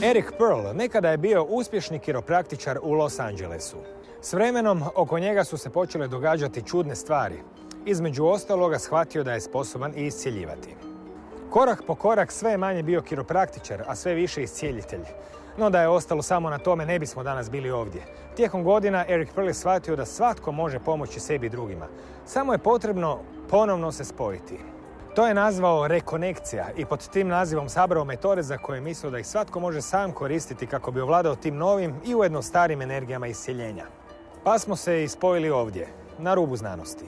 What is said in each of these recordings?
Eric Pearl nekada je bio uspješni kiropraktičar u Los Angelesu. S vremenom oko njega su se počele događati čudne stvari. Između ostaloga shvatio da je sposoban i iscjeljivati. Korak po korak sve je manje bio kiropraktičar, a sve više iscijeljitelj. No da je ostalo samo na tome, ne bismo danas bili ovdje. Tijekom godina Eric Pearl je shvatio da svatko može pomoći sebi i drugima. Samo je potrebno ponovno se spojiti. To je nazvao rekonekcija i pod tim nazivom sabrao metode za koje je mislio da ih svatko može sam koristiti kako bi ovladao tim novim i ujedno starim energijama iscjeljenja. Pa smo se i spojili ovdje, na Rubu Znanosti.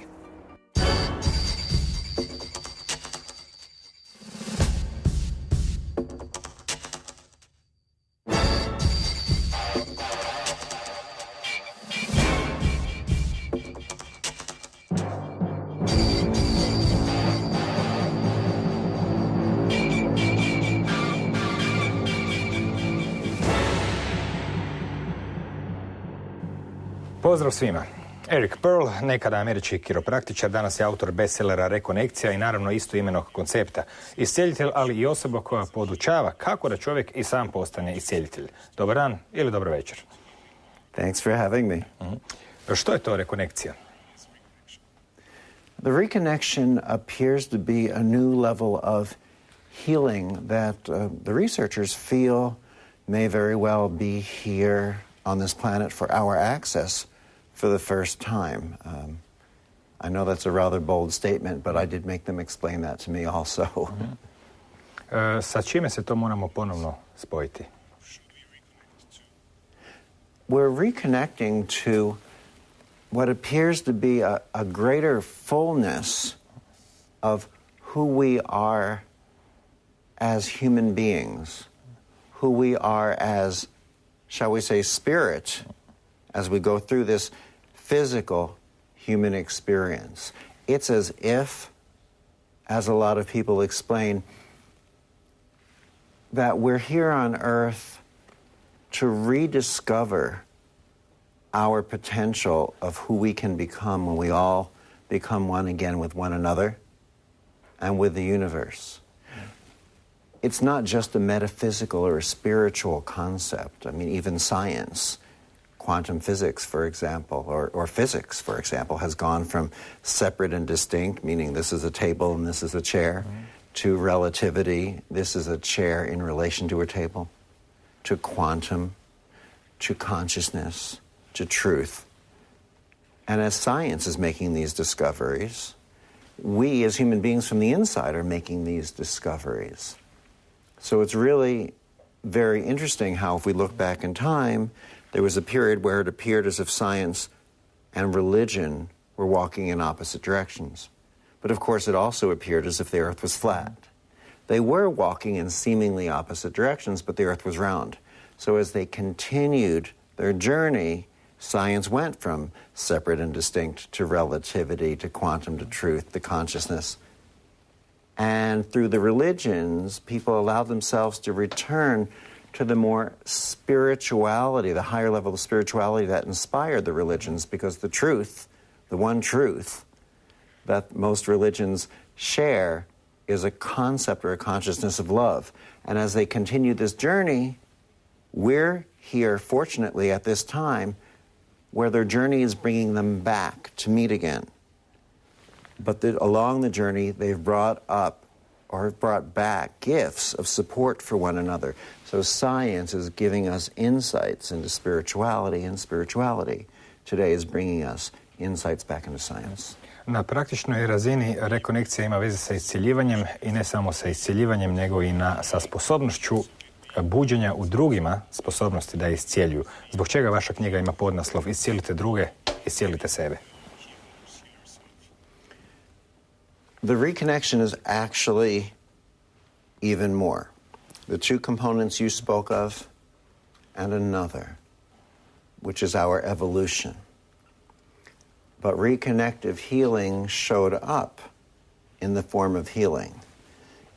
Pozdrav svima. Eric Pearl, nekada američki kiropraktičar, danas je autor bestsellera Rekonekcija i naravno istoimenog koncepta. Iscijeljitelj, ali i osoba koja podučava kako da čovjek i sam postane iscijeljitelj. Dobar dan ili dobro večer. Thanks for having me. Što je to rekonekcija? The reconnection appears to be a new level of healing that the researchers feel may very well be here on this planet for our access for the first time. I know that's a rather bold statement, but I did make them explain that to me also. Sa čime se to moramo ponovno spojiti? We're reconnecting to what appears to be a greater fullness of who we are as human beings, who we are as, shall we say, spirit, as we go through this physical human experience. It's as if, as a lot of people explain, that we're here on Earth to rediscover our potential of who we can become when we all become one again with one another and with the universe. It's not just a metaphysical or a spiritual concept. I mean, even science, quantum physics, for example, or physics, for example, has gone from separate and distinct, meaning this is a table and this is a chair, to relativity, this is a chair in relation to a table, to quantum, to consciousness, to truth. And as science is making these discoveries, we as human beings from the inside are making these discoveries. So it's really very interesting how, if we look back in time, there was a period where it appeared as if science and religion were walking in opposite directions. But of course it also appeared as if the Earth was flat. They were walking in seemingly opposite directions, but the Earth was round. So as they continued their journey, science went from separate and distinct to relativity, to quantum, to truth, to consciousness. And through the religions, people allowed themselves to return to the more spirituality, the higher level of spirituality that inspired the religions, because the truth, the one truth that most religions share, is a concept or a consciousness of love. And as they continue this journey, we're here, fortunately, at this time, where their journey is bringing them back to meet again. But along the journey, they've brought up or brought back gifts of support for one another. So science is giving us insights into spirituality, and spirituality today is bringing us insights back into science. Na praktičnoj razini rekonekcija ima veze sa iscjeljivanjem i ne samo sa iscjeljivanjem, nego i sa sposobnošću buđenja u drugima, sposobnosti da iscijeljuju. Zbog čega vaša knjiga ima podnaslov Iscijelite druge, iscijelite sebe? The reconnection is actually even more. The two components you spoke of, and another, which is our evolution. But reconnective healing showed up in the form of healing.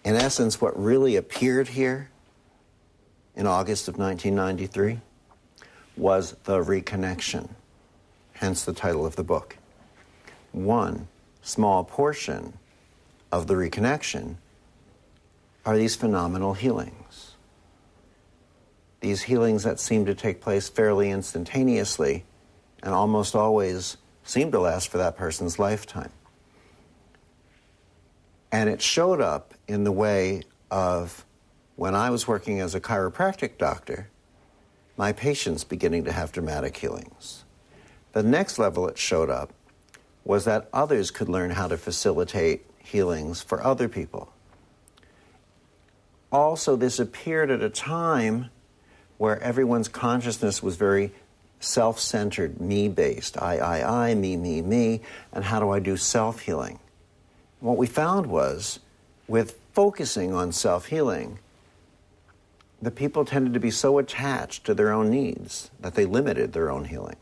In essence, what really appeared here in August of 1993 was the reconnection, hence the title of the book. One small portion of the reconnection are these phenomenal healings. these healings that seem to take place fairly instantaneously and almost always seem to last for that person's lifetime. And it showed up in the way of when I was working as a chiropractic doctor, my patients beginning to have dramatic healings. The next level it showed up was that others could learn how to facilitate healings for other people. Also, this appeared at a time where everyone's consciousness was very self-centered, me-based. I, me, and how do I do self-healing? What we found was, with focusing on self-healing, the people tended to be so attached to their own needs that they limited their own healing.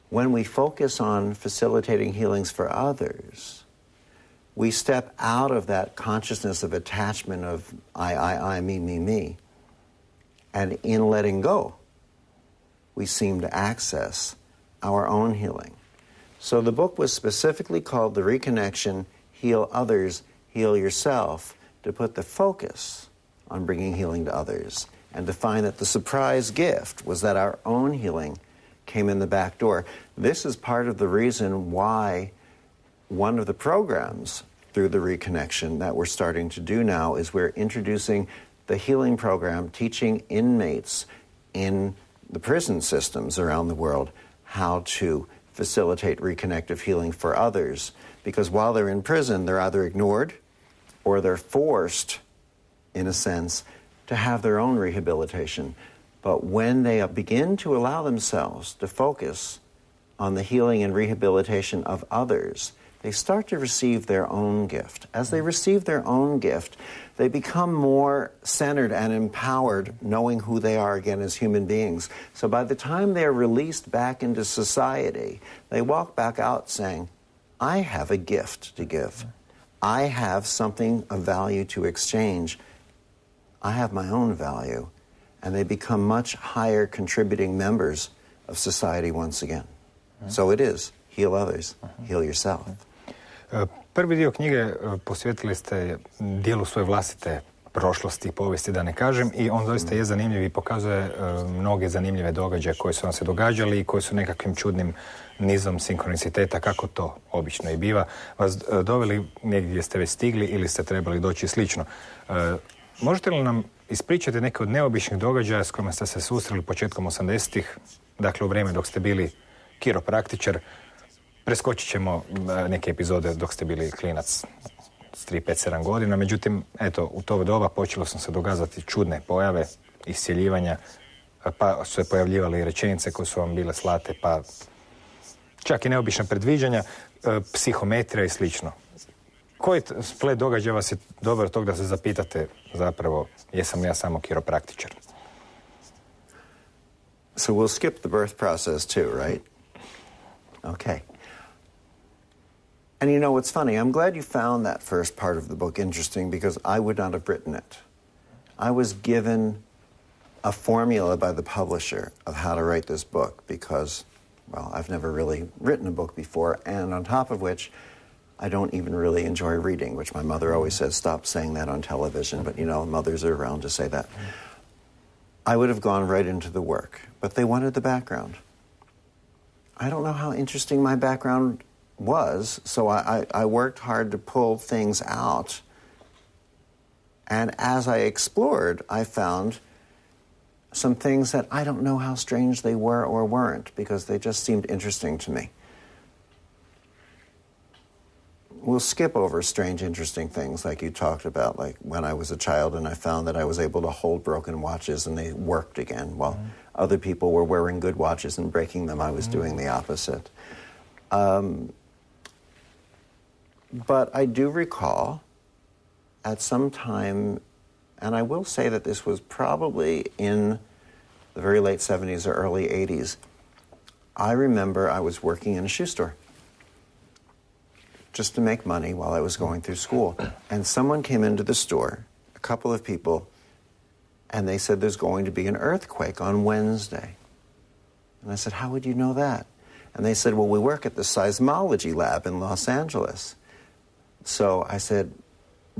When we focus on facilitating healings for others, we step out of that consciousness of attachment of I, me. And in letting go, we seem to access our own healing. So the book was specifically called The Reconnection, Heal Others, Heal Yourself, to put the focus on bringing healing to others and to find that the surprise gift was that our own healing came in the back door. This is part of the reason why one of the programs through the Reconnection that we're starting to do now is we're introducing the healing program, teaching inmates in the prison systems around the world how to facilitate reconnective healing for others. Because while they're in prison, they're either ignored or they're forced, in a sense, to have their own rehabilitation. But when they begin to allow themselves to focus on the healing and rehabilitation of others, they start to receive their own gift. As they receive their own gift, they become more centered and empowered, knowing who they are again as human beings. So by the time they're released back into society, they walk back out saying, I have a gift to give. I have something of value to exchange. I have my own value. And they become much higher contributing members of society once again. So it is, heal others, heal yourself. Prvi dio knjige posvetili ste dijelu svoje vlastite prošlosti i povijesti, da ne kažem, i on doista je zanimljiv i pokazuje mnoge zanimljive događaje koji su vam se događali i koji su nekakvim čudnim nizom sinkroniciteta, kako to obično i biva, vas doveli negdje gdje ste već stigli ili ste trebali doći slično. Možete li nam ispričati neke od neobičnih događaja s kojima ste se susreli početkom 80-ih, dakle u vrijeme dok ste bili kiropraktičar? Preskočit ćemo neke epizode dok ste bili klinac s 3, 5, 7 godina, međutim, eto, u to doba počelo sam se događati čudne pojave, iscjeljivanja, pa su se pojavljivali rečenice koje su vam bile slate, pa čak i neobična predviđanja, psihometrija i slično. Koji splet događaja vas je dobro tog da se zapitate zapravo jesam li ja samo kiropraktičar? So we'll skip the birth process too, right? Okay. And you know what's funny? I'm glad you found that first part of the book interesting because I would not have written it. I was given a formula by the publisher of how to write this book because, well, I've never really written a book before, and on top of which, I don't even really enjoy reading, which my mother always says, stop saying that on television, but you know, mothers are around to say that. I would have gone right into the work, but they wanted the background. I don't know how interesting my background was, so I worked hard to pull things out. And as I explored, I found some things that I don't know how strange they were or weren't, because they just seemed interesting to me. We'll skip over strange, interesting things like you talked about, like when I was a child and I found that I was able to hold broken watches and they worked again, while other people were wearing good watches and breaking them. I was doing the opposite. But I do recall at some time, and I will say that this was probably in the very late 70s or early 80s, I remember I was working in a shoe store just to make money while I was going through school. And someone came into the store, a couple of people, and they said there's going to be an earthquake on Wednesday. And I said, how would you know that? And they said, well, we work at the seismology lab in Los Angeles. So I said,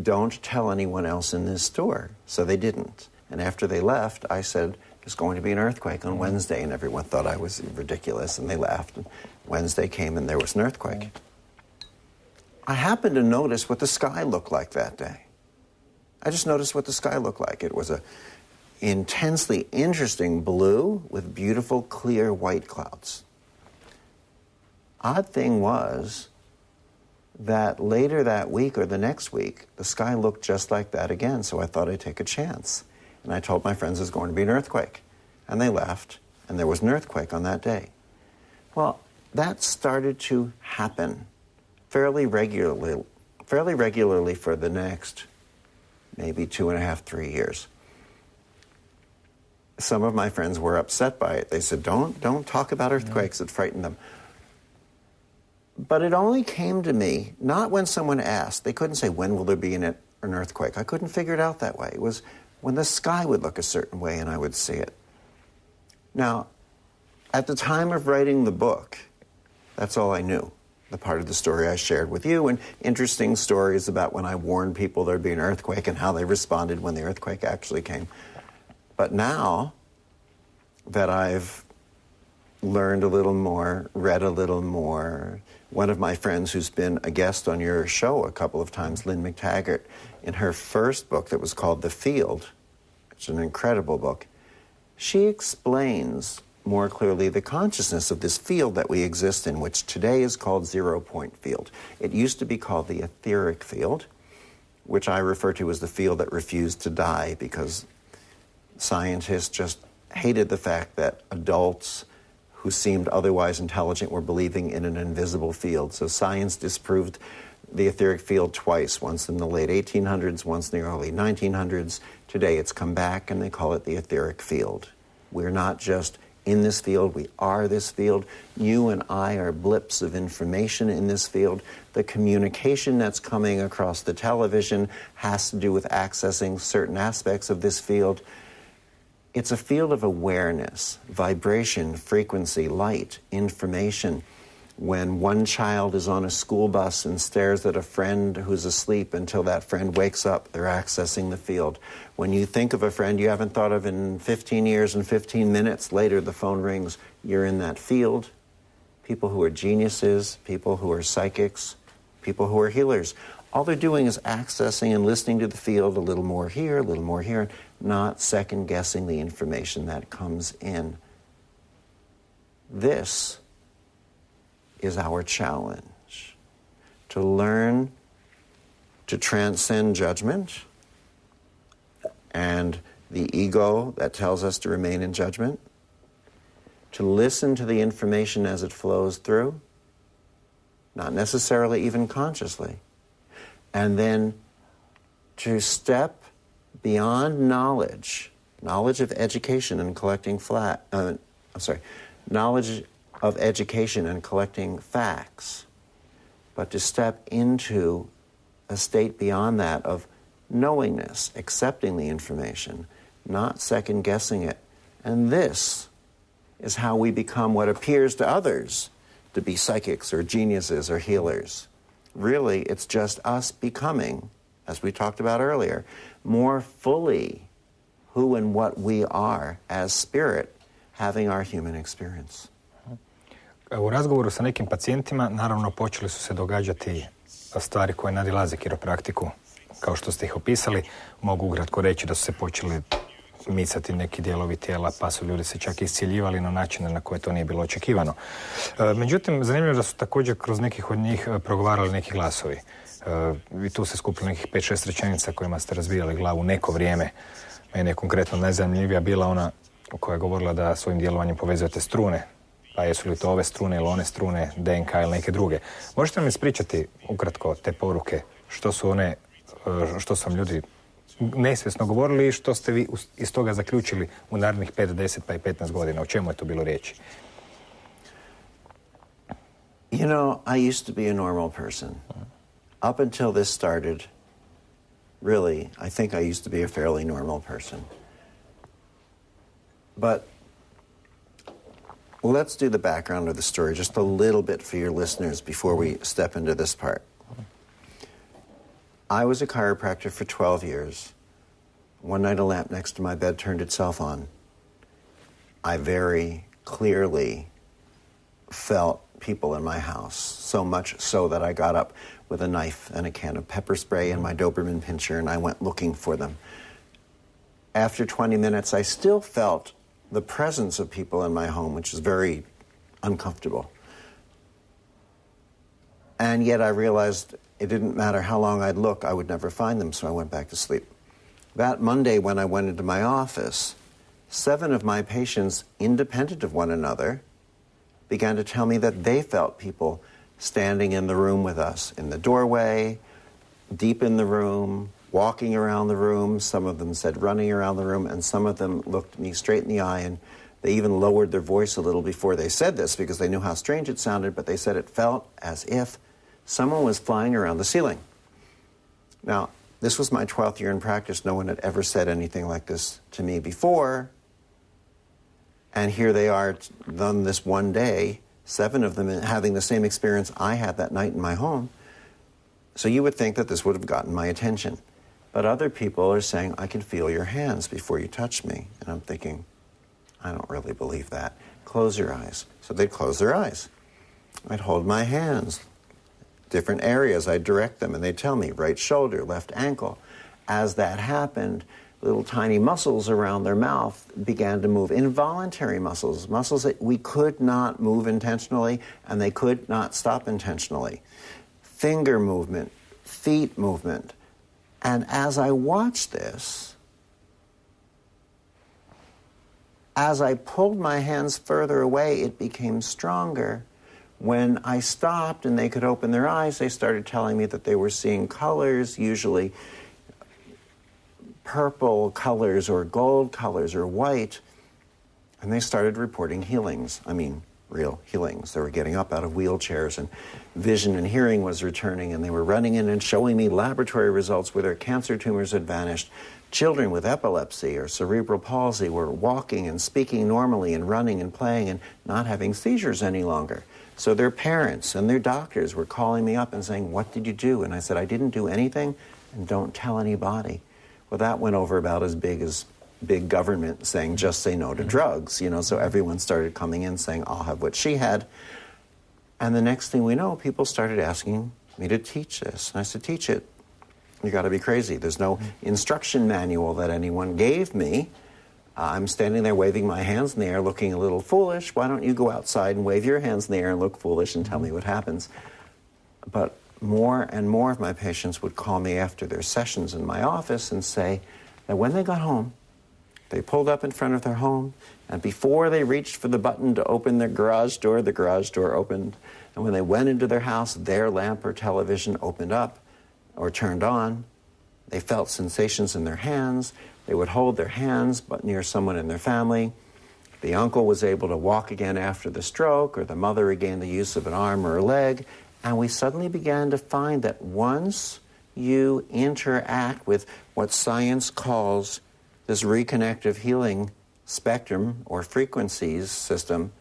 don't tell anyone else in this store. So they didn't. And after they left, I said, there's going to be an earthquake on Wednesday, and everyone thought I was ridiculous, and they laughed. And Wednesday came, and there was an earthquake. I happened to notice what the sky looked like that day. I just noticed what the sky looked like. It was a intensely interesting blue with beautiful, clear white clouds. Odd thing was that later that week or the next week, the sky looked just like that again, so I thought I'd take a chance. And I told my friends there's going to be an earthquake. And they left, and there was an earthquake on that day. Well, that started to happen fairly regularly for the next maybe 2.5, 3 years. Some of my friends were upset by it. They said, don't talk about earthquakes. It frightened them. But it only came to me, not when someone asked. They couldn't say, when will there be an earthquake? I couldn't figure it out that way. It was when the sky would look a certain way and I would see it. Now, at the time of writing the book, that's all I knew. The part of the story I shared with you, and interesting stories about when I warned people there'd be an earthquake and how they responded when the earthquake actually came. But now that I've learned a little more, read a little more, one of my friends who's been a guest on your show a couple of times, Lynn McTaggart, in her first book that was called The Field, it's an incredible book, she explains more clearly the consciousness of this field that we exist in, which today is called zero-point field. It used to be called the etheric field, which I refer to as the field that refused to die, because scientists just hated the fact that adults who seemed otherwise intelligent were believing in an invisible field. So science disproved the etheric field twice, once in the late 1800s, once in the early 1900s. Today it's come back and they call it the etheric field. We're not just in this field, we are this field. You and I are blips of information in this field. The communication that's coming across the television has to do with accessing certain aspects of this field. It's a field of awareness, vibration, frequency, light, information. When one child is on a school bus and stares at a friend who's asleep until that friend wakes up, they're accessing the field. When you think of a friend you haven't thought of in 15 years and 15 minutes, later the phone rings, you're in that field. People who are geniuses, people who are psychics, people who are healers. All they're doing is accessing and listening to the field, a little more here, not second-guessing the information that comes in. This is our challenge, to learn to transcend judgment and the ego that tells us to remain in judgment, to listen to the information as it flows through, not necessarily even consciously, and then to step beyond knowledge of education and collecting knowledge of education and collecting facts, but to step into a state beyond that of knowingness, accepting the information, not second-guessing it. And this is how we become what appears to others to be psychics or geniuses or healers. Really, it's just us becoming, as we talked about earlier, more fully who and what we are as spirit, having our human experience. U razgovoru sa nekim pacijentima naravno počeli su se događati stvari koje nadilaze kiropraktiku, kao što ste ih opisali. Mogu ukratko reći da su se počeli micati neki dijelovi tijela, pa su ljudi se čak iscjeljivali na načine na koje to nije bilo očekivano. Međutim, zanimljivo je da su također kroz nekih od njih progovarali neki glasovi. I tu se skupilo nekih 5-6 rečenica kojima ste razbijali glavu neko vrijeme. Meni je konkretno najzanimljivija bila ona koja je govorila da svojim djelovanjem povezujete strune. Pa jesu li to ove strune ili one strune, DNK ili neke druge. Možete nam ispričati ukratko te poruke, što su one, što su vam ljudi nesvjesno govorili i što ste vi iz toga zaključili u narednih 5, 10 pa i 15 godina? O čemu je to bilo riječi? You know, I used to be a normal person. Up until this started, really, I think I used to be a fairly normal person. But let's do the background of the story just a little bit for your listeners before we step into this part. I was a chiropractor for 12 years. One night a lamp next to my bed turned itself on. I very clearly felt people in my house, so much so that I got up with a knife and a can of pepper spray and my Doberman pinscher, and I went looking for them. After 20 minutes, I still felt the presence of people in my home, which is very uncomfortable. And yet I realized it didn't matter how long I'd look, I would never find them, so I went back to sleep. That Monday, when I went into my office, 7 of my patients, independent of one another, began to tell me that they felt people standing in the room with us, in the doorway, deep in the room, walking around the room. Some of them said running around the room, and some of them looked me straight in the eye, and they even lowered their voice a little before they said this because they knew how strange it sounded, but they said it felt as if someone was flying around the ceiling. Now, this was my 12th year in practice. No one had ever said anything like this to me before. And here they are on this one day, 7 of them having the same experience I had that night in my home. So you would think that this would have gotten my attention. But other people are saying, I can feel your hands before you touch me. And I'm thinking, I don't really believe that. Close your eyes. So they'd close their eyes. I'd hold my hands. Different areas, I'd direct them, and they'd tell me, right shoulder, left ankle. As that happened, little tiny muscles around their mouth began to move, involuntary muscles, muscles that we could not move intentionally, and they could not stop intentionally. Finger movement, feet movement. And as I watched this, as I pulled my hands further away, it became stronger. When I stopped and they could open their eyes, they started telling me that they were seeing colors, usually purple colors or gold colors or white, and they started reporting healings. I mean, real healings. They were getting up out of wheelchairs, and vision and hearing was returning, and they were running in and showing me laboratory results where their cancer tumors had vanished. Children with epilepsy or cerebral palsy were walking and speaking normally and running and playing and not having seizures any longer. So their parents and their doctors were calling me up and saying, what did you do? And I said, I didn't do anything, and don't tell anybody. Well, that went over about as big government saying, just say no to drugs, you know, so everyone started coming in saying, I'll have what she had. And the next thing we know, people started asking me to teach this. And I said, teach it. You got to be crazy. There's no instruction manual that anyone gave me. I'm standing there waving my hands in the air looking a little foolish. Why don't you go outside and wave your hands in the air and look foolish and tell me what happens? But more and more of my patients would call me after their sessions in my office and say that when they got home, they pulled up in front of their home, and before they reached for the button to open their garage door, the garage door opened. And when they went into their house, their lamp or television opened up or turned on. They felt sensations in their hands. They would hold their hands but near someone in their family. The uncle was able to walk again after the stroke, or the mother regained the use of an arm or a leg. And we suddenly began to find that once you interact with what science calls this reconnective healing spectrum or frequencies system,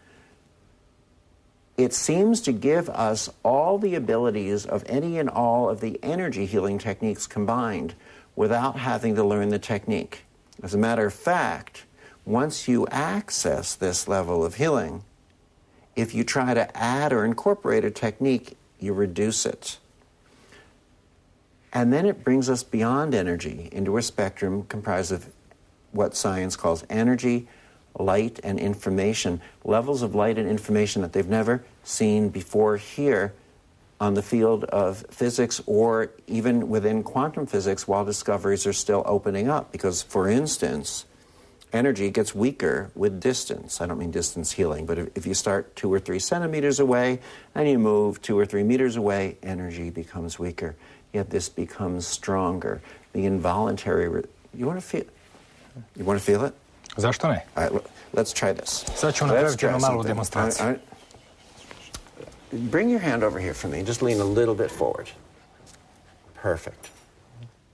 it seems to give us all the abilities of any and all of the energy healing techniques combined without having to learn the technique. As a matter of fact, once you access this level of healing, if you try to add or incorporate a technique, you reduce it. And then it brings us beyond energy into a spectrum comprised of what science calls energy, light, and information, levels of light and information that they've never seen before here on the field of physics or even within quantum physics while discoveries are still opening up. Because, for instance, energy gets weaker with distance. I don't mean distance healing, but if you start 2 or 3 centimeters away and you move 2 or 3 meters away, energy becomes weaker. Yet this becomes stronger. The involuntary... You want to feel it? Zašto ne? All right, let's try this. Sad ćemo napraviti jednu malu demonstraciju. Bring your hand over here for me. Just lean a little bit forward. Perfect.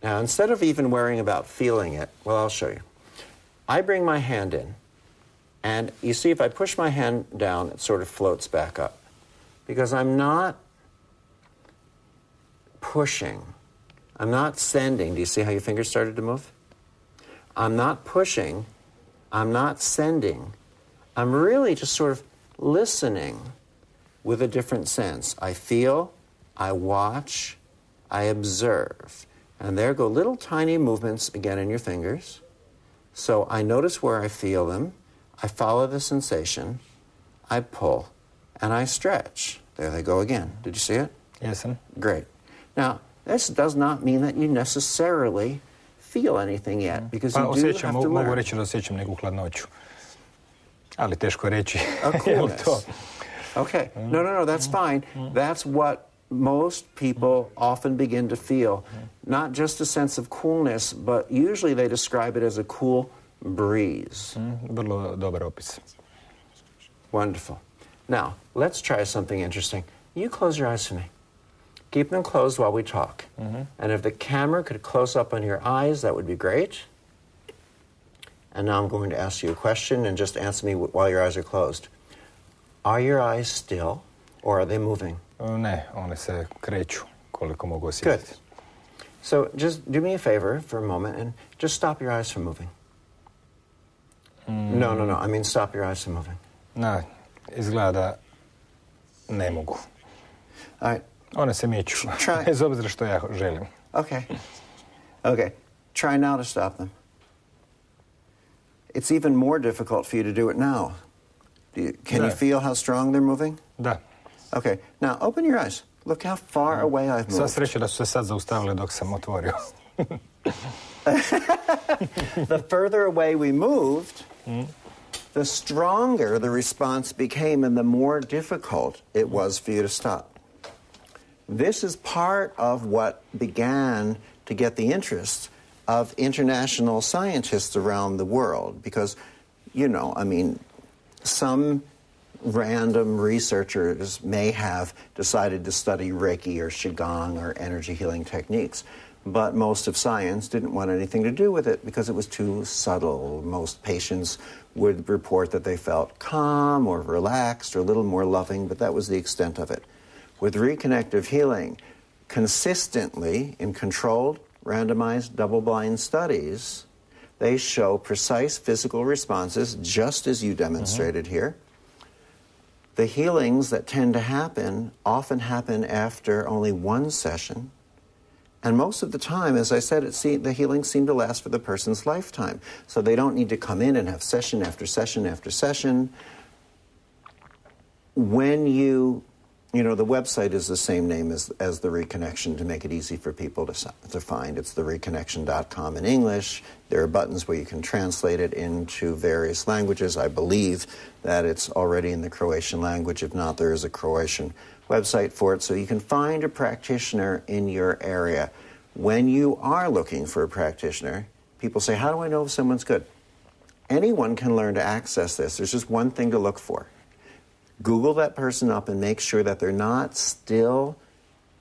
Now, instead of even worrying about feeling it, well, I'll show you. I bring my hand in, and you see if I push my hand down, it sort of floats back up. Because I'm not pushing. I'm not sending. Do you see how your fingers started to move? I'm not pushing. I'm not sending. I'm really just sort of listening with a different sense. I feel, I watch, I observe. And there go little tiny movements again in your fingers. So I notice where I feel them. I follow the sensation. I pull. And I stretch. There they go again. Did you see it? Yes, sir. Great. Now, this does not mean that you necessarily feel anything yet, because you do have to mogu learn. reći da osjećam neku hladnoću. Ali teško je reći. A Jel coolness. to? Okay. No, that's fine. That's what most people often begin to feel. Not just a sense of coolness, but usually they describe it as a cool breeze. Vrlo dobar opis. Wonderful. Now, let's try something interesting. You close your eyes for me. Keep them closed while we talk. And if the camera could close up on your eyes, that would be great. And now I'm going to ask you a question, and just answer me while your eyes are closed. Are your eyes still, or are they moving? Ne, one se kreću koliko mogu osjetiti. Good. So just do me a favor for a moment and just stop your eyes from moving. No. I mean, stop your eyes from moving. Na, izgleda da ne mogu. All right. One se miču, Try. bez obzira što ja želim. Okay. Try now to stop them. It's even more difficult for you to do it now. Can you feel how strong they're moving? Da. Okay. Now open your eyes. Look how far away I've Sva moved. sreća da su se sad zaustavili dok sam otvorio. The further away we moved, the stronger the response became and the more difficult it was for you to stop. This is part of what began to get the interest of international scientists around the world, because, some random researchers may have decided to study Reiki or Qigong or energy healing techniques, but most of science didn't want anything to do with it because it was too subtle. Most patients would report that they felt calm or relaxed or a little more loving, but that was the extent of it. With reconnective healing, consistently in controlled, randomized, double-blind studies, they show precise physical responses, just as you demonstrated here. The healings that tend to happen often happen after only one session. And most of the time, as I said, the healings seem to last for the person's lifetime. So they don't need to come in and have session after session after session. When the website is the same name as the Reconnection to make it easy for people to find. It's thereconnection.com in English. There are buttons where you can translate it into various languages. I believe that it's already in the Croatian language. If not, there is a Croatian website for it. So you can find a practitioner in your area. When you are looking for a practitioner, people say, how do I know if someone's good? Anyone can learn to access this. There's just one thing to look for. Google that person up and make sure that they're not still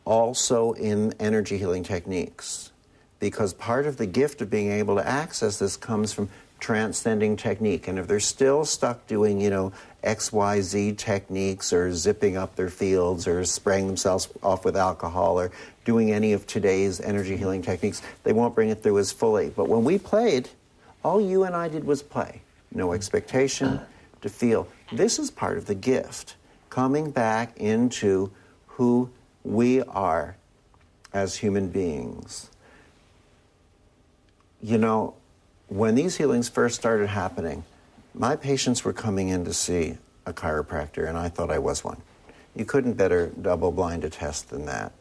also in energy healing techniques. Because part of the gift of being able to access this comes from transcending technique. And if they're still stuck doing, XYZ techniques or zipping up their fields or spraying themselves off with alcohol or doing any of today's energy healing techniques, they won't bring it through as fully. But when we played, all you and I did was play. No expectation to feel. This is part of the gift, coming back into who we are as human beings. When these healings first started happening, my patients were coming in to see a chiropractor, and I thought I was one. You couldn't better double-blind a test than that.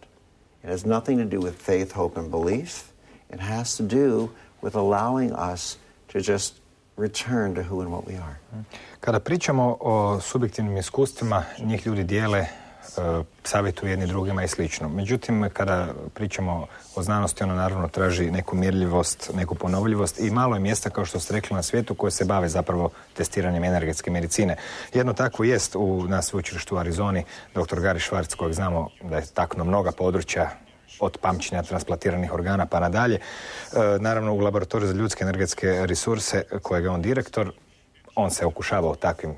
It has nothing to do with faith, hope, and belief. It has to do with allowing us to just return to who and what we are. Kada pričamo o subjektivnim iskustvima, njih ljudi dijele, savjetuju jedni drugima i slično. Međutim, kada pričamo o znanosti, ona naravno traži neku mjerljivost, neku ponovljivost i malo je mjesta, kao što ste rekli, na svijetu koje se bave zapravo testiranjem energetske medicine. Jedno takvo jest na sveučilištu u Arizoni dr. Gary Schwartz, kojeg znamo da je taknuo mnoga područja od pamćenja transplantiranih organa pa nadalje. Naravno, u laboratoriju za ljudske energetske resurse, kojeg je on direktor, on se okušavao takvim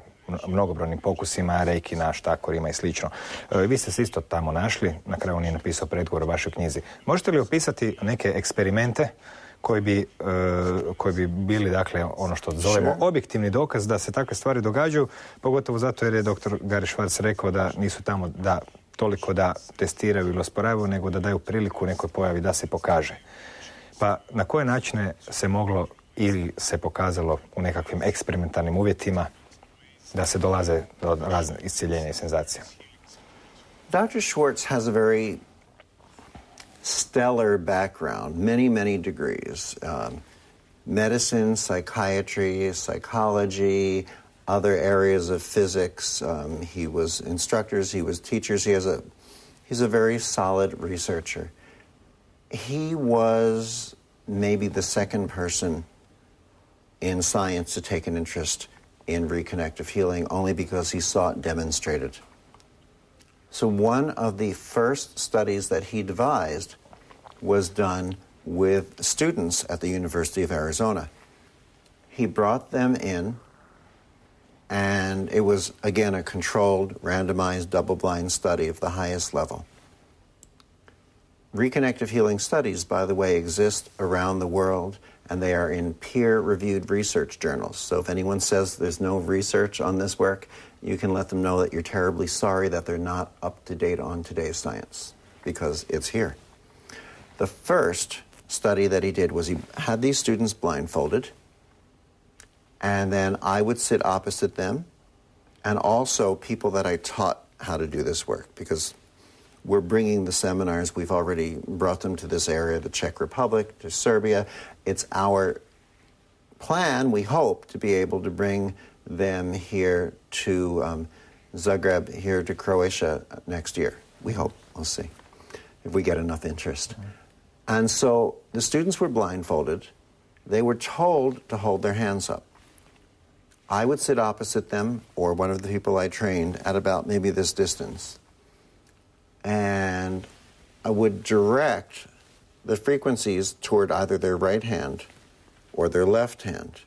mnogobrojnim pokusima, reiki, štakorima i slično. Vi ste se isto tamo našli, na kraju on je napisao predgovor u vašoj knjizi. Možete li opisati neke eksperimente koji bi bili, dakle, ono što zovemo objektivni dokaz da se takve stvari događaju, pogotovo zato jer je dr. Gary Schwartz rekao da nisu tamo da toliko da testiraju ili osporavaju, nego da daju priliku nekoj pojavi da se pokaže. Pa na koje načine se moglo ili se pokazalo u nekakvim eksperimentalnim uvjetima da se dolaze do raznih iscjeljenja i senzacija? Dr. Schwartz has a very stellar background, many degrees. Medicine, psychiatry, psychology, other areas of physics. He was instructors, he was teachers. He's a very solid researcher. He was maybe the second person in science to take an interest in reconnective healing, only because he saw it demonstrated. So one of the first studies that he devised was done with students at the University of Arizona. He brought them in, and it was, again, a controlled, randomized, double-blind study of the highest level. Reconnective healing studies, by the way, exist around the world, and they are in peer-reviewed research journals. So if anyone says there's no research on this work, you can let them know that you're terribly sorry that they're not up to date on today's science, because it's here. The first study that he did was he had these students blindfolded, and then I would sit opposite them, and also people that I taught how to do this work, because we're bringing the seminars, we've already brought them to this area, the Czech Republic, to Serbia. It's our plan, we hope, to be able to bring them here to Zagreb, here to Croatia next year. We hope. We'll see if we get enough interest. And so the students were blindfolded. They were told to hold their hands up. I would sit opposite them, or one of the people I trained, at about maybe this distance. And I would direct the frequencies toward either their right hand or their left hand.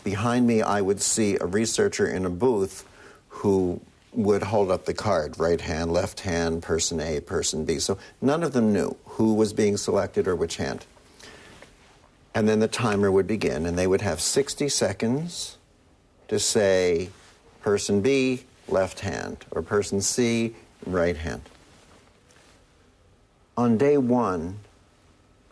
Behind me, I would see a researcher in a booth who would hold up the card, right hand, left hand, person A, person B. So none of them knew who was being selected or which hand. And then the timer would begin, and they would have 60 seconds to say person B, left hand, or person C, right hand. On day one,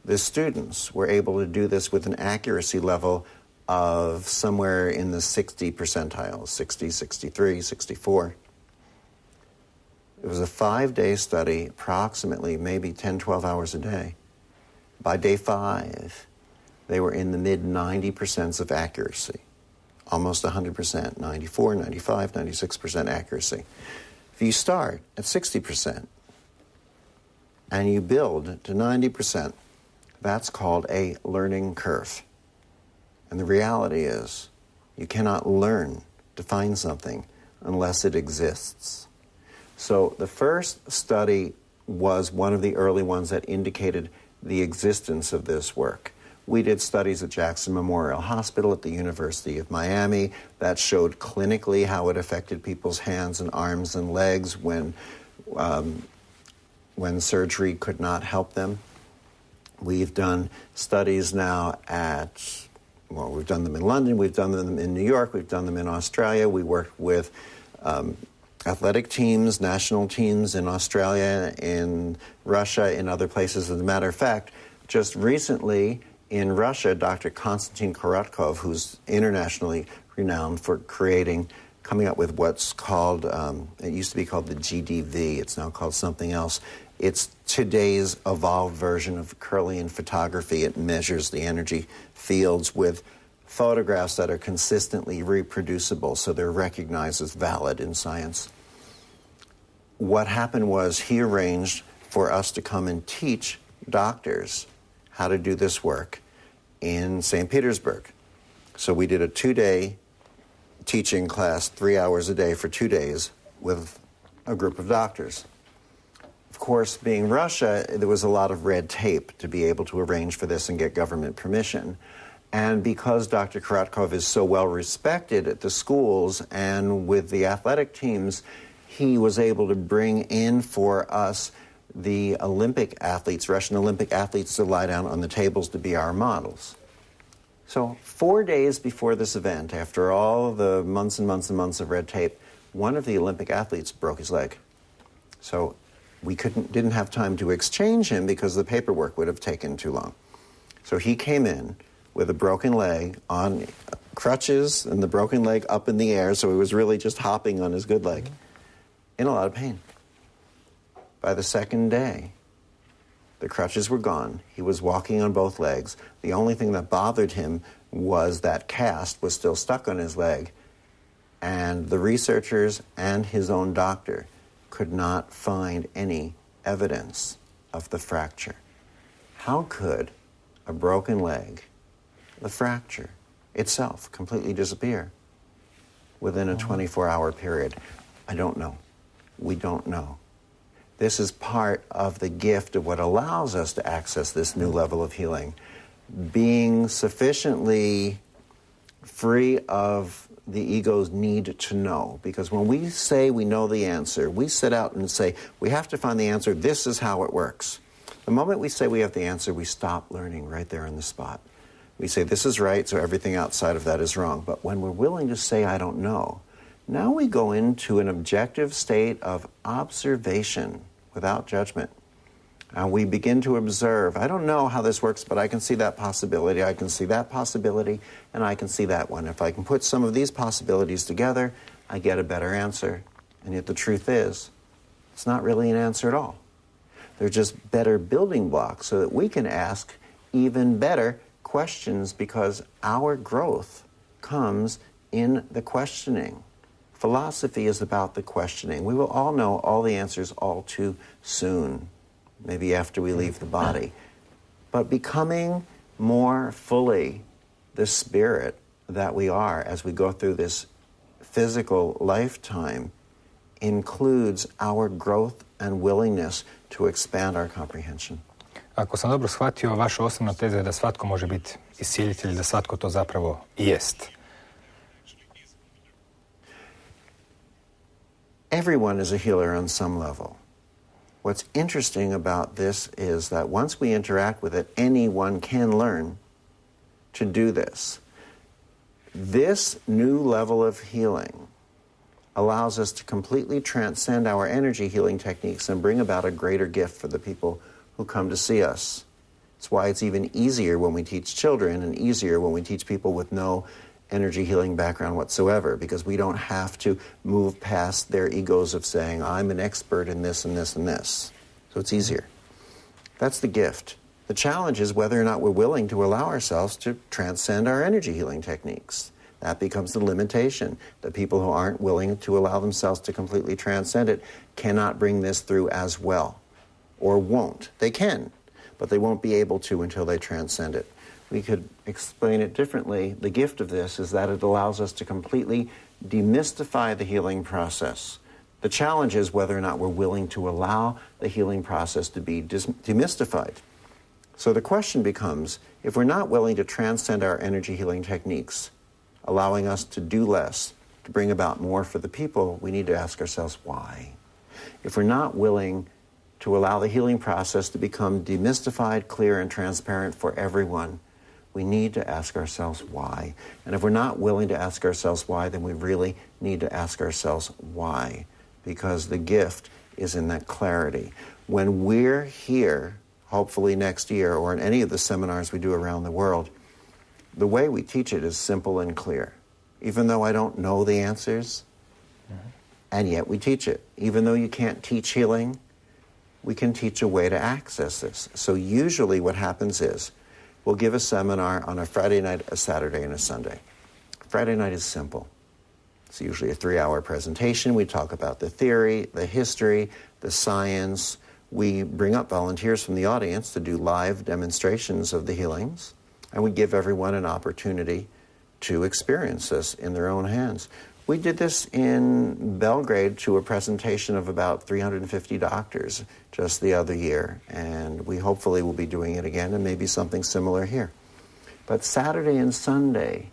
the students were able to do this with an accuracy level of somewhere in the 60 percentiles, 60, 63, 64. It was a 5-day study, approximately maybe 10, 12 hours a day. By day 5, they were in the mid-90% of accuracy, almost 100%, 94, 95, 96% accuracy. If you start at 60% and you build to 90%, that's called a learning curve. And the reality is, you cannot learn to find something unless it exists. So the first study was one of the early ones that indicated the existence of this work. We did studies at Jackson Memorial Hospital at the University of Miami that showed clinically how it affected people's hands and arms and legs when surgery could not help them. We've done studies now we've done them in London, we've done them in New York, we've done them in Australia. We worked with athletic teams, national teams in Australia, in Russia, in other places. As a matter of fact, just recently in Russia, Dr. Konstantin Korotkov, who's internationally renowned for coming up with what's called, it used to be called the GDV, it's now called something else. It's today's evolved version of Kirlian photography. It measures the energy fields with photographs that are consistently reproducible, so they're recognized as valid in science. What happened was he arranged for us to come and teach doctors how to do this work in St. Petersburg. So we did a 2-day teaching class, 3 hours a day for 2 days with a group of doctors. Of course, being Russia, there was a lot of red tape to be able to arrange for this and get government permission. And because Dr. Korotkov is so well respected at the schools and with the athletic teams, he was able to bring in for us the Olympic athletes, Russian Olympic athletes, to lie down on the tables to be our models. So 4 days before this event, after all the months and months and months of red tape, one of the Olympic athletes broke his leg. So we didn't have time to exchange him because the paperwork would have taken too long. So he came in with a broken leg on crutches and the broken leg up in the air, so he was really just hopping on his good leg, in a lot of pain. By the second day, the crutches were gone. He was walking on both legs. The only thing that bothered him was that cast was still stuck on his leg, and the researchers and his own doctor could not find any evidence of the fracture. How could a broken leg, the fracture itself, completely disappear within a 24-hour period? I don't know. We don't know. This is part of the gift of what allows us to access this new level of healing. Being sufficiently free of the ego's need to know. Because when we say we know the answer, we set out and say, we have to find the answer, this is how it works. The moment we say we have the answer, we stop learning right there on the spot. We say this is right, so everything outside of that is wrong. But when we're willing to say I don't know, now we go into an objective state of observation without judgment. And we begin to observe, I don't know how this works, but I can see that possibility, I can see that possibility, and I can see that one. If I can put some of these possibilities together, I get a better answer. And yet the truth is, it's not really an answer at all. They're just better building blocks so that we can ask even better questions, because our growth comes in the questioning. Philosophy is about the questioning. We will all know all the answers all too soon, maybe after we leave the body. But becoming more fully the spirit that we are as we go through this physical lifetime includes our growth and willingness to expand our comprehension. Ako sam dobro shvatio, vaša osnovna teza je da svatko može biti iscijelitelj, da svatko to zapravo i jest. Everyone is a healer on some level. What's interesting about this is that once we interact with it, anyone can learn to do this. This new level of healing allows us to completely transcend our energy healing techniques and bring about a greater gift for the people who come to see us. It's why it's even easier when we teach children and easier when we teach people with no energy healing background whatsoever, because we don't have to move past their egos of saying, I'm an expert in this and this and this. So it's easier. That's the gift. The challenge is whether or not we're willing to allow ourselves to transcend our energy healing techniques. That becomes the limitation. The people who aren't willing to allow themselves to completely transcend it cannot bring this through as well, or won't. They can, but they won't be able to until they transcend it. We could explain it differently. The gift of this is that it allows us to completely demystify the healing process. The challenge is whether or not we're willing to allow the healing process to be demystified. So the question becomes, if we're not willing to transcend our energy healing techniques, allowing us to do less, to bring about more for the people, we need to ask ourselves why. If we're not willing to allow the healing process to become demystified, clear, and transparent for everyone, we need to ask ourselves why. And if we're not willing to ask ourselves why, then we really need to ask ourselves why. Because the gift is in that clarity. When we're here, hopefully next year, or in any of the seminars we do around the world, the way we teach it is simple and clear. Even though I don't know the answers, and yet we teach it. Even though you can't teach healing, we can teach a way to access this. So usually what happens is, we'll give a seminar on a Friday night, a Saturday, and a Sunday. Friday night is simple. It's usually a 3-hour presentation. We talk about the theory, the history, the science. We bring up volunteers from the audience to do live demonstrations of the healings, and we give everyone an opportunity to experience this in their own hands. We did this in Belgrade to a presentation of about 350 doctors just the other year, and we hopefully will be doing it again and maybe something similar here. But Saturday and Sunday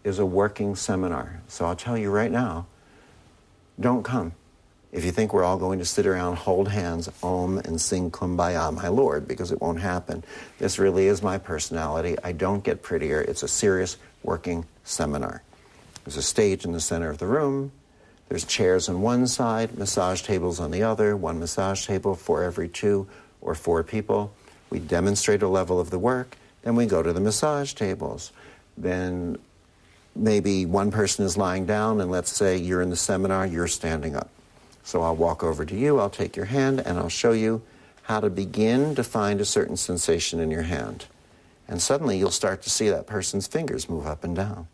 is a working seminar. So I'll tell you right now, don't come. If you think we're all going to sit around, hold hands, om, and sing Kumbaya, my Lord, because it won't happen. This really is my personality. I don't get prettier. It's a serious working seminar. There's a stage in the center of the room. There's chairs on one side, massage tables on the other, one massage table for every 2 or 4 people. We demonstrate a level of the work, then we go to the massage tables. Then maybe one person is lying down, and let's say you're in the seminar, you're standing up. So I'll walk over to you, I'll take your hand, and I'll show you how to begin to find a certain sensation in your hand. And suddenly you'll start to see that person's fingers move up and down.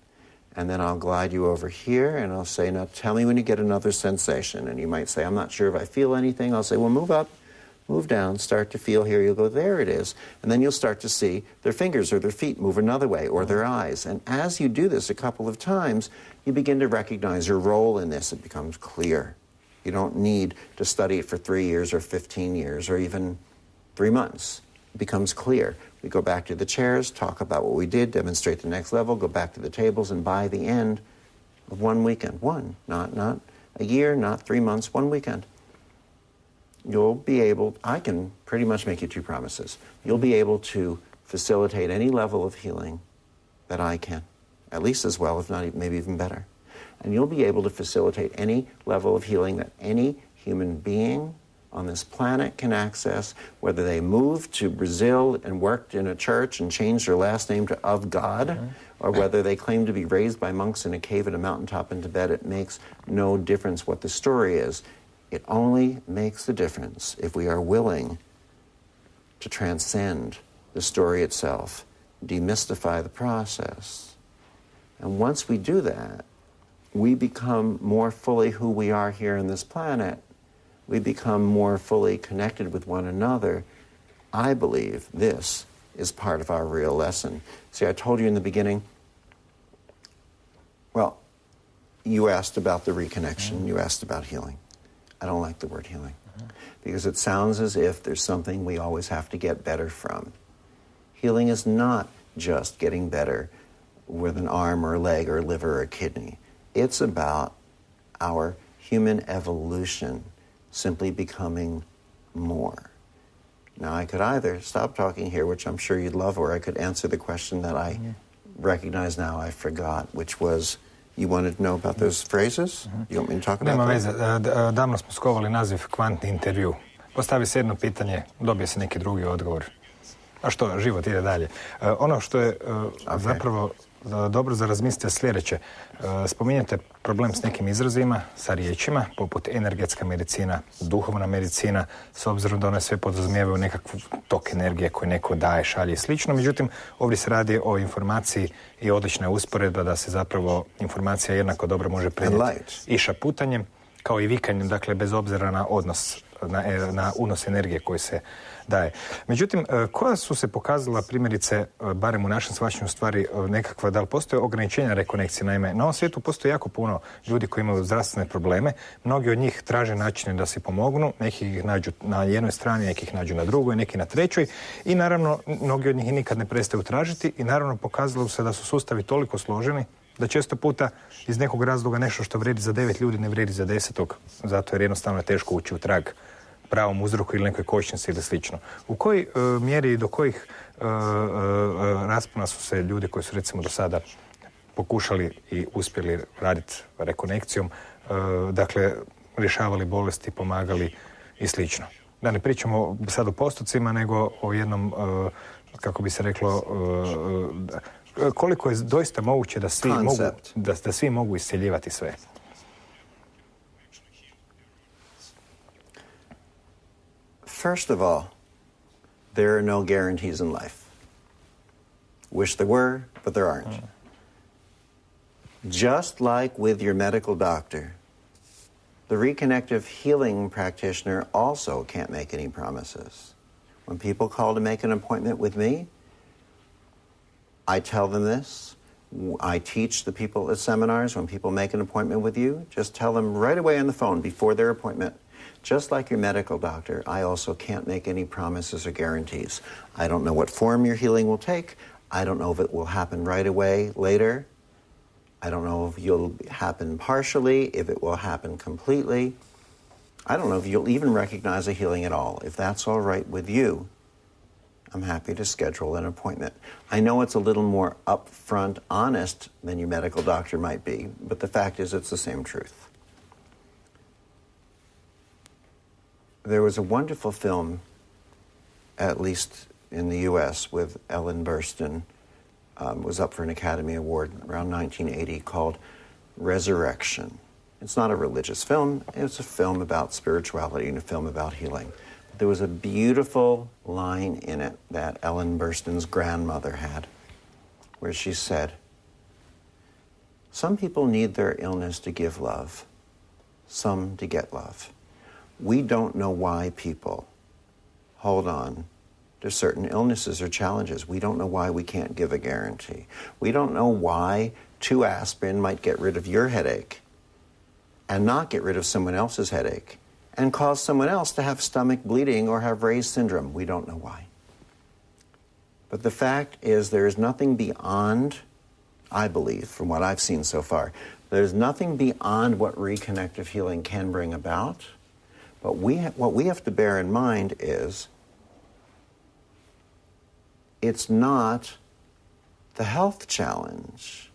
And then I'll glide you over here, and I'll say, now tell me when you get another sensation. And you might say, I'm not sure if I feel anything. I'll say, well, move up, move down, start to feel here. You'll go, there it is. And then you'll start to see their fingers or their feet move another way, or their eyes. And as you do this a couple of times, you begin to recognize your role in this. It becomes clear. You don't need to study it for 3 years or 15 years or even 3 months. It becomes clear. We go back to the chairs, talk about what we did, demonstrate the next level, go back to the tables, and by the end of 1 weekend, not a year, not 3 months, 1 weekend, you'll be able, I can pretty much make you 2 promises. You'll be able to facilitate any level of healing that I can, at least as well, if not maybe even better. And you'll be able to facilitate any level of healing that any human being on this planet can access, whether they moved to Brazil and worked in a church and changed their last name to of God, or whether they claim to be raised by monks in a cave at a mountaintop in Tibet. It makes no difference what the story is. It only makes the difference if we are willing to transcend the story itself, demystify the process. And once we do that, we become more fully who we are here on this planet. We become more fully connected with one another. I believe this is part of our real lesson. See, I told you in the beginning, well, you asked about the reconnection, you asked about healing. I don't like the word healing because it sounds as if there's something we always have to get better from. Healing is not just getting better with an arm or a leg or a liver or a kidney. It's about our human evolution simply becoming more. Now, I could either stop talking here, which I'm sure you'd love, or I could answer the question that I recognize now I forgot, which was, you wanted to know about those phrases? You want me to talk about Nema that? veze. Davno smo skovali naziv kvantni intervju. Postavi se jedno pitanje, dobije se neki drugi odgovor. A što, život ide dalje. Ono što je zapravo dobro za razmisliti je sljedeće. Spominjete problem s nekim izrazima, sa riječima, poput energetska medicina, duhovna medicina, s obzirom da one sve podrazumijevaju nekakvu tok energije koju neko daje, šalje i slično. Međutim, ovdje se radi o informaciji i odlična je usporedba da se zapravo informacija jednako dobro može prenijeti i šaputanjem, kao i vikanjem, dakle, bez obzira na odnos, na unos energije koji se daje. Međutim, koja su se pokazala primjerice, barem u našem shvaćanju stvari, nekakva, da li postoje ograničenja rekonekcije? Naime, na ovom svijetu postoji jako puno ljudi koji imaju zdravstvene probleme. Mnogi od njih traže načine da si pomognu, neki ih nađu na jednoj strani, neki ih nađu na drugoj, neki na trećoj i naravno, mnogi od njih nikad ne prestaju tražiti i naravno pokazalo se da su sustavi toliko složeni da često puta iz nekog razloga nešto što vredi za 9 ljudi ne vredi za 10, zato jer jednostavno je teško ući u trag pravom uzroku ili nekoj kočnici ili slično. U kojoj mjeri i do kojih raspona su se ljudi koji su recimo do sada pokušali i uspjeli raditi rekonekcijom, dakle, rješavali bolesti, pomagali i slično. Da ne pričamo sad o postocima, nego o jednom, kako bi se reklo, koliko je doista moguće da svi mogu iscjeljivati sve. First of all, there are no guarantees in life. Wish there were, but there aren't. Just like with your medical doctor, the reconnective healing practitioner also can't make any promises. When people call to make an appointment with me, I tell them this. I teach the people at seminars, when people make an appointment with you, just tell them right away on the phone before their appointment, just like your medical doctor, I also can't make any promises or guarantees. I don't know what form your healing will take. I don't know if it will happen right away later. I don't know if you'll happen partially, if it will happen completely. I don't know if you'll even recognize a healing at all. If that's all right with you, I'm happy to schedule an appointment. I know it's a little more upfront, honest than your medical doctor might be, but the fact is it's the same truth. There was a wonderful film, at least in the U.S., with Ellen Burstyn, was up for an Academy Award around 1980, called Resurrection. It's not a religious film, it's a film about spirituality and a film about healing. There was a beautiful line in it that Ellen Burstyn's grandmother had, where she said, "Some people need their illness to give love, some to get love. We don't know why people hold on to certain illnesses or challenges. We don't know why we can't give a guarantee. We don't know why 2 aspirin might get rid of your headache and not get rid of someone else's headache and cause someone else to have stomach bleeding or have Ray's syndrome. We don't know why. But the fact is there is nothing beyond, I believe, from what I've seen so far, there's nothing beyond what reconnective healing can bring about. But what we have to bear in mind is it's not the health challenge,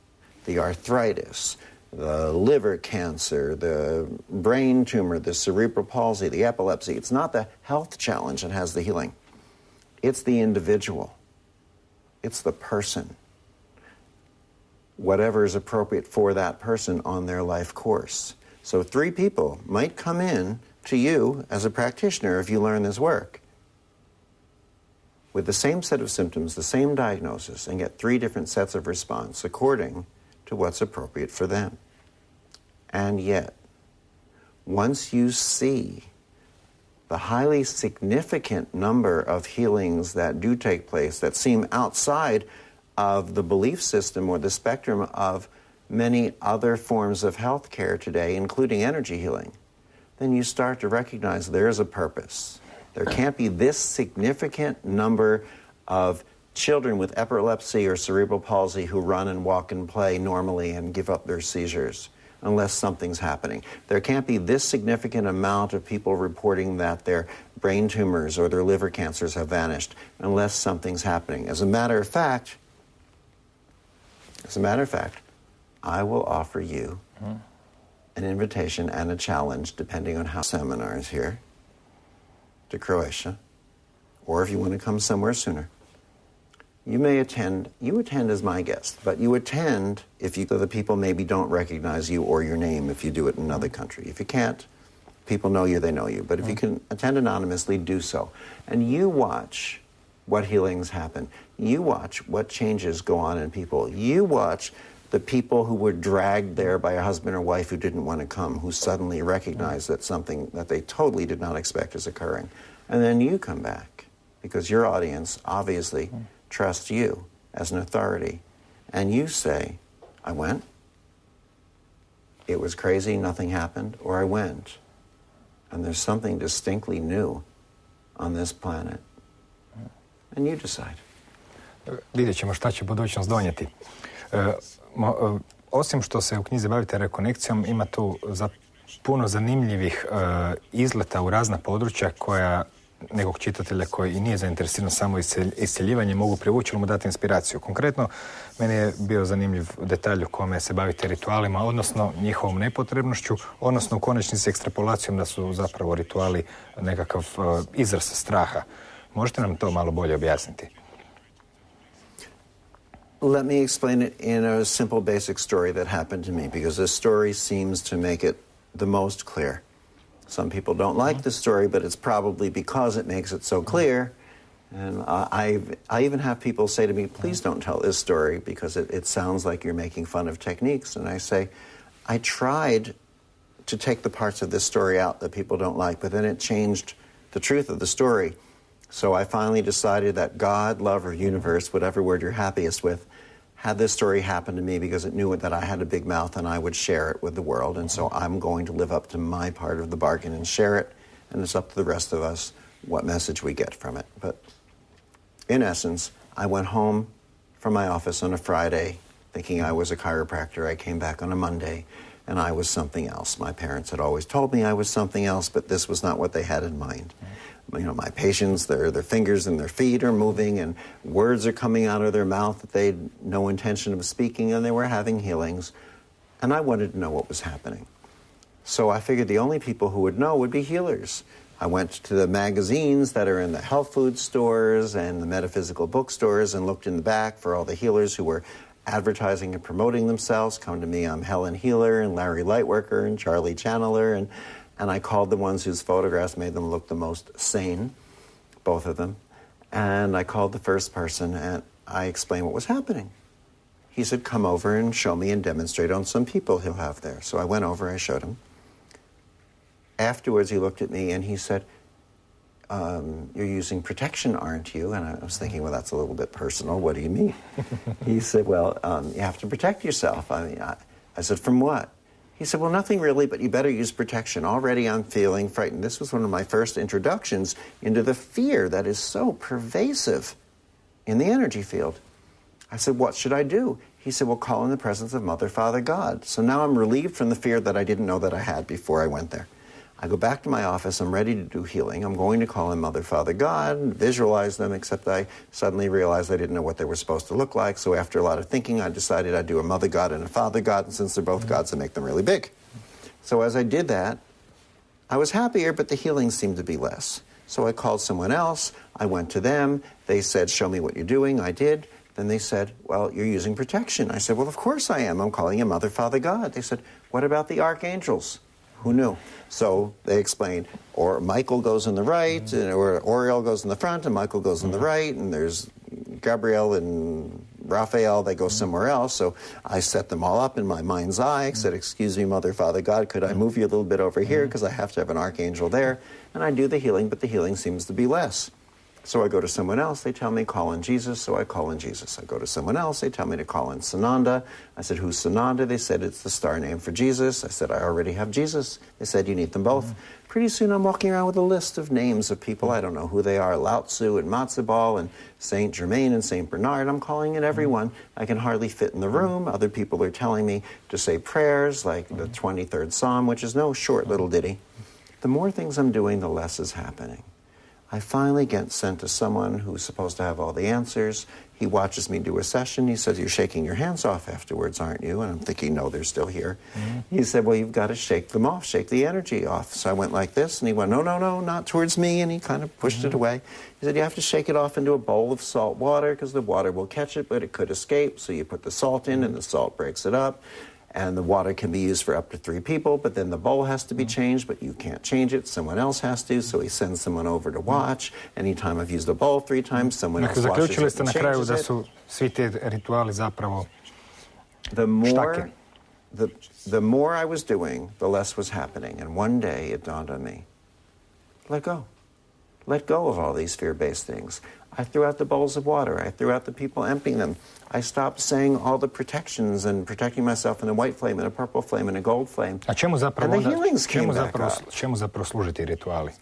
the arthritis, the liver cancer, the brain tumor, the cerebral palsy, the epilepsy. It's not the health challenge that has the healing. It's the individual. It's the person. Whatever is appropriate for that person on their life course. So 3 people might come in to you as a practitioner if you learn this work with the same set of symptoms, the same diagnosis, and get 3 different sets of response according to what's appropriate for them. And yet, once you see the highly significant number of healings that do take place that seem outside of the belief system or the spectrum of many other forms of health care today, including energy healing, then you start to recognize there's a purpose. There can't be this significant number of children with epilepsy or cerebral palsy who run and walk and play normally and give up their seizures unless something's happening. There can't be this significant amount of people reporting that their brain tumors or their liver cancers have vanished unless something's happening. As a matter of fact, I will offer you an invitation and a challenge, depending on how seminars here, to Croatia, or if you want to come somewhere sooner. You attend as my guest, but you attend so the people maybe don't recognize you or your name if you do it in another country. If you can't, people know you, they know you. But if you can attend anonymously, do so. And you watch what healings happen. You watch what changes go on in people. You watch the people who were dragged there by a husband or wife who didn't want to come, who suddenly recognize that something that they totally did not expect is occurring. And then you come back, because your audience obviously trusts you as an authority. And you say, I went, it was crazy, nothing happened, or I went, and there's something distinctly new on this planet. And you decide. Vidjet ćemo šta će budućnost donijeti. Osim što se u knjizi bavite rekonekcijom, ima tu puno zanimljivih izleta u razna područja koja nekog čitatelja koji i nije zainteresiran samo iscjeljivanje mogu privući ili mu dati inspiraciju. Konkretno, meni je bio zanimljiv detalj u kome se bavite ritualima, odnosno njihovom nepotrebnošću, odnosno u konačnici ekstrapolacijom da su zapravo rituali nekakav izraz straha. Možete nam to malo bolje objasniti? Let me explain it in a simple, basic story that happened to me, because this story seems to make it the most clear. Some people don't like the story, but it's probably because it makes it so clear. And I even have people say to me, please don't tell this story because it sounds like you're making fun of techniques. And I say, I tried to take the parts of this story out that people don't like, but then it changed the truth of the story. So I finally decided that God, love, or universe, whatever word you're happiest with, had this story happen to me because it knew that I had a big mouth and I would share it with the world. And so I'm going to live up to my part of the bargain and share it. And it's up to the rest of us what message we get from it. But in essence, I went home from my office on a Friday thinking I was a chiropractor. I came back on a Monday and I was something else. My parents had always told me I was something else, but this was not what they had in mind. You know, my patients, their fingers and their feet are moving, and words are coming out of their mouth that they had no intention of speaking, and they were having healings. And I wanted to know what was happening. So I figured the only people who would know would be healers. I went to the magazines that are in the health food stores and the metaphysical bookstores and looked in the back for all the healers who were advertising and promoting themselves. Come to me, I'm Helen Healer and Larry Lightworker and Charlie Channeler. And I called the ones whose photographs made them look the most sane, both of them. And I called the first person and I explained what was happening. He said, come over and show me and demonstrate on some people he'll have there. So I went over, I showed him. Afterwards, he looked at me and he said, you're using protection, aren't you? And I was thinking, well, that's a little bit personal. What do you mean? He said, well, you have to protect yourself. I said, from what? He said, well, nothing really, but you better use protection. Already I'm feeling frightened. This was one of my first introductions into the fear that is so pervasive in the energy field. I said, what should I do? He said, well, call in the presence of Mother, Father, God. So now I'm relieved from the fear that I didn't know that I had before I went there. I go back to my office, I'm ready to do healing. I'm going to call in Mother, Father, God, visualize them, except I suddenly realized I didn't know what they were supposed to look like. So after a lot of thinking, I decided I'd do a Mother God and a Father God, and since they're both gods, I make them really big. So as I did that, I was happier, but the healing seemed to be less. So I called someone else, I went to them, they said, show me what you're doing, I did. Then they said, well, you're using protection. I said, well, of course I am, I'm calling in Mother, Father, God. They said, what about the archangels? Who knew? So they explained, or Michael goes in the right, or Oriel goes in the front, and Michael goes in the right, and there's Gabriel and Raphael, they go somewhere else. So I set them all up in my mind's eye. I said, excuse me, Mother, Father, God, could I move you a little bit over here because I have to have an archangel there? And I do the healing, but the healing seems to be less. So I go to someone else, they tell me call in Jesus, so I call in Jesus. I go to someone else, they tell me to call in Sananda. I said, who's Sananda? They said, it's the star name for Jesus. I said, I already have Jesus. They said, you need them both. Pretty soon I'm walking around with a list of names of people. I don't know who they are, Lao Tzu and Matzo Ball and Saint Germain and Saint Bernard. I'm calling in everyone. I can hardly fit in the room. Other people are telling me to say prayers like the 23rd Psalm, which is no short little ditty. The more things I'm doing, the less is happening. I finally get sent to someone who's supposed to have all the answers. He watches me do a session. He says, you're shaking your hands off afterwards, aren't you? And I'm thinking, no, they're still here. He said, well, you've got to shake them off, shake the energy off. So I went like this, and he went, no, no, no, not towards me, and he kind of pushed it away. He said, you have to shake it off into a bowl of salt water, because the water will catch it, but it could escape. So you put the salt in, and the salt breaks it up. And the water can be used for up to 3 people, but then the bowl has to be changed, but you can't change it. Someone else has to, so he sends someone over to watch. Anytime I've used a bowl 3 times, someone else watches Zaključili it ste and na kraju changes da it. su svi ti rituali zapravo The more, štake. the more I was doing, the less was happening. And one day it dawned on me, let go. Let go of all these fear-based things. I threw out the bowls of water. I threw out the people emptying them. I stopped saying all the protections and protecting myself in a white flame and a purple flame and a gold flame. A čemu zapravo And the onda, healings came back up. čemu zapravo služe ti rituali?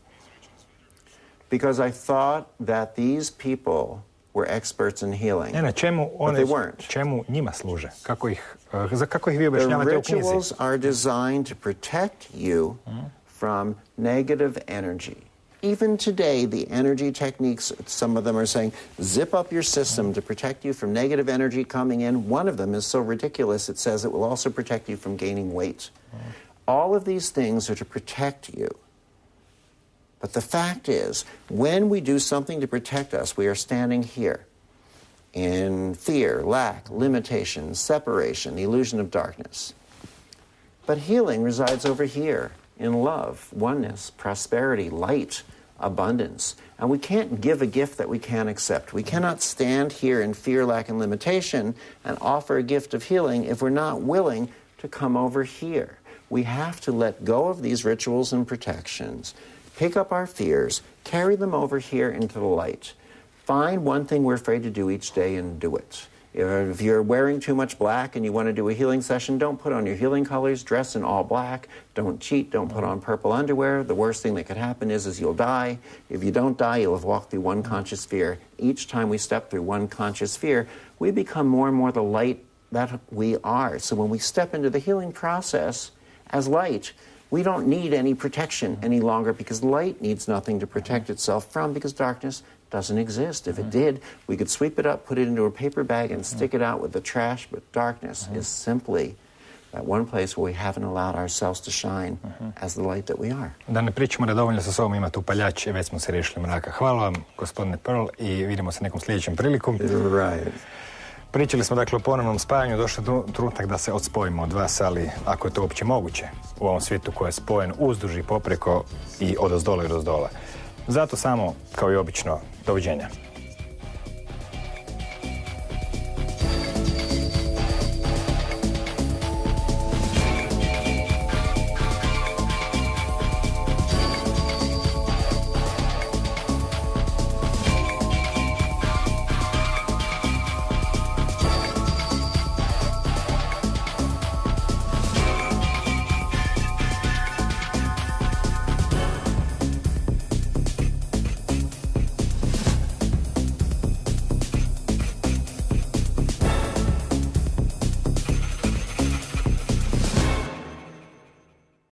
Because I thought that these people were experts in healing. Ne, čemu But they weren't. čemu njima služe? Kako ih vi The objašnjavate u knjizi? rituals are designed to protect you from negative energy. Even today, the energy techniques, some of them are saying, zip up your system to protect you from negative energy coming in. One of them is so ridiculous, it says it will also protect you from gaining weight. All of these things are to protect you. But the fact is, when we do something to protect us, we are standing here in fear, lack, limitation, separation, the illusion of darkness. But healing resides over here in love, oneness, prosperity, light, abundance. And we can't give a gift that we can't accept. We cannot stand here in fear, lack, and limitation and offer a gift of healing if we're not willing to come over here. We have to let go of these rituals and protections, pick up our fears, carry them over here into the light. Find one thing we're afraid to do each day and do it. If you're wearing too much black and you want to do a healing session, don't put on your healing colors, dress in all black, don't cheat, don't put on purple underwear. The worst thing that could happen is you'll die. If you don't die, you'll have walked through one conscious fear. Each time we step through one conscious fear, we become more and more the light that we are. So when we step into the healing process, as light. We don't need any protection any longer because light needs nothing to protect itself from because darkness doesn't exist. If it did, we could sweep it up, put it into a paper bag, and stick it out with the trash, but darkness is simply that one place where we haven't allowed ourselves to shine as the light that we are. Da ne pričamo da dovoljno sa sobom imati upaljač i već smo se riješili mraka. Hvala vam, gospodine Pearl, i vidimo se nekom sljedećem prilikom. Right. Pričali smo dakle o ponovnom spajanju, došao je trenutak da se odspojimo od vas, ali ako je to uopće moguće u ovom svijetu koji je spojen uzduž i popreko i odozdola i dozdola. Zato samo, kao i obično, doviđenja.